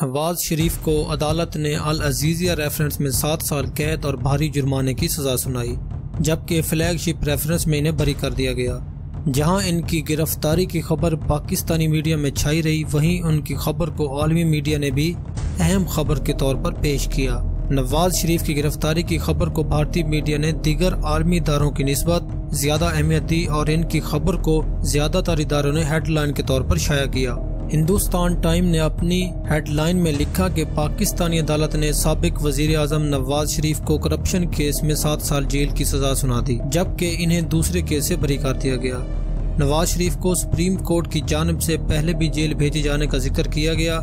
نواز شریف کو عدالت نے العزیزیہ ریفرنس میں 7 سال قید اور بھاری جرمانے کی سزا سنائی، جبکہ فلیگ شپ ریفرنس میں انہیں بری کر دیا گیا۔ جہاں ان کی گرفتاری کی خبر پاکستانی میڈیا میں چھائی رہی، وہیں ان کی خبر کو عالمی میڈیا نے بھی اہم خبر کے طور پر پیش کیا۔ نواز شریف کی گرفتاری کی خبر کو بھارتی میڈیا نے دیگر عالمی اداروں کی نسبت زیادہ اہمیت دی اور ان کی خبر کو زیادہ تر اداروں نے ہیڈ لائن کے طور پر شائع کیا۔ ہندوستان ٹائم نے اپنی ہیڈ لائن میں لکھا کہ پاکستانی عدالت نے سابق وزیر اعظم نواز شریف کو کرپشن کیس میں 7 سال جیل کی سزا سنا دی، جبکہ انہیں دوسرے کیس سے بری کر دیا گیا۔ نواز شریف کو سپریم کورٹ کی جانب سے پہلے بھی جیل بھیجے جانے کا ذکر کیا گیا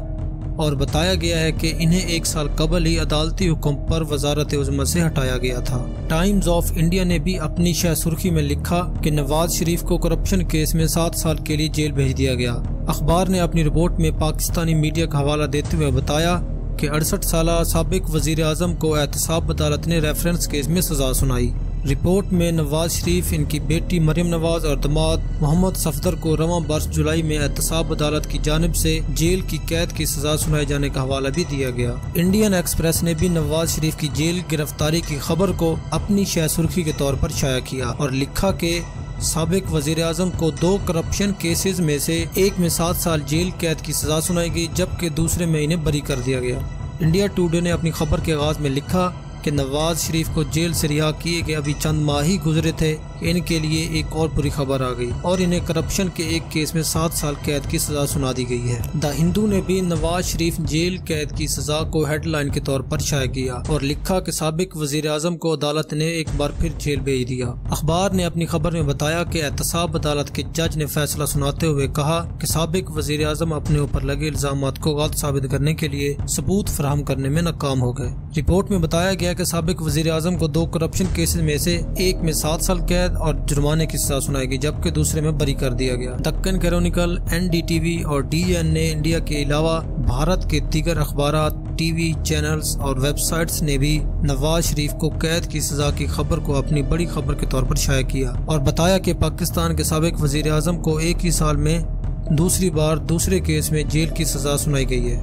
اور بتایا گیا ہے کہ انہیں 1 سال قبل ہی عدالتی حکم پر وزارت عظمیٰ سے ہٹایا گیا تھا۔ ٹائمز آف انڈیا نے بھی اپنی شہ سرخی میں لکھا کہ نواز شریف کو کرپشن کیس میں 7 سال کے لیے جیل بھیج دیا گیا۔ اخبار نے اپنی رپورٹ میں پاکستانی میڈیا کا حوالہ دیتے ہوئے بتایا کہ 68 سالہ سابق وزیر اعظم کو احتساب عدالت نے ریفرنس کیس میں سزا سنائی۔ رپورٹ میں نواز شریف، ان کی بیٹی مریم نواز اور داماد محمد صفدر کو رواں برس جولائی میں احتساب عدالت کی جانب سے جیل کی قید کی سزا سنائے جانے کا حوالہ بھی دیا گیا۔ انڈین ایکسپریس نے بھی نواز شریف کی جیل گرفتاری کی خبر کو اپنی شہ سرخی کے طور پر شائع کیا اور لکھا کہ سابق وزیر اعظم کو 2 کرپشن کیسز میں سے ایک میں 7 سال جیل قید کی سزا سنائی گئی، جبکہ دوسرے میں انہیں بری کر دیا گیا۔ انڈیا ٹوڈے نے اپنی خبر کے آغاز میں لکھا کہ نواز شریف کو جیل سے رہا کیے گئے ابھی چند ماہ ہی گزرے تھے، ان کے لیے ایک اور بری خبر آ گئی اور انہیں کرپشن کے ایک کیس میں 7 سال قید کی سزا سنا دی گئی ہے۔ دا ہندو نے بھی نواز شریف جیل قید کی سزا کو ہیڈ لائن کے طور پر شائع کیا اور لکھا کہ سابق وزیر اعظم کو عدالت نے ایک بار پھر جیل بھیج دیا۔ اخبار نے اپنی خبر میں بتایا کہ احتساب عدالت کے جج نے فیصلہ سناتے ہوئے کہا کہ سابق وزیر اعظم اپنے اوپر لگے الزامات کو غلط ثابت کرنے کے لیے ثبوت فراہم کرنے میں ناکام ہو گئے۔ رپورٹ میں بتایا گیا کہ سابق وزیر اعظم کو 2 کرپشن کیسز میں سے ایک میں 7 سال قید اور جرمانے کی سزا سنائی گئی، جبکہ دوسرے میں بری کر دیا گیا۔ دکن کرونیکل، NDTV اور DN نے انڈیا کے علاوہ بھارت کے دیگر اخبارات، ٹی وی چینلز اور ویب سائٹس نے بھی نواز شریف کو قید کی سزا کی خبر کو اپنی بڑی خبر کے طور پر شائع کیا اور بتایا کہ پاکستان کے سابق وزیر اعظم کو ایک ہی سال میں دوسری بار دوسرے کیس میں جیل کی سزا سنائی گئی ہے۔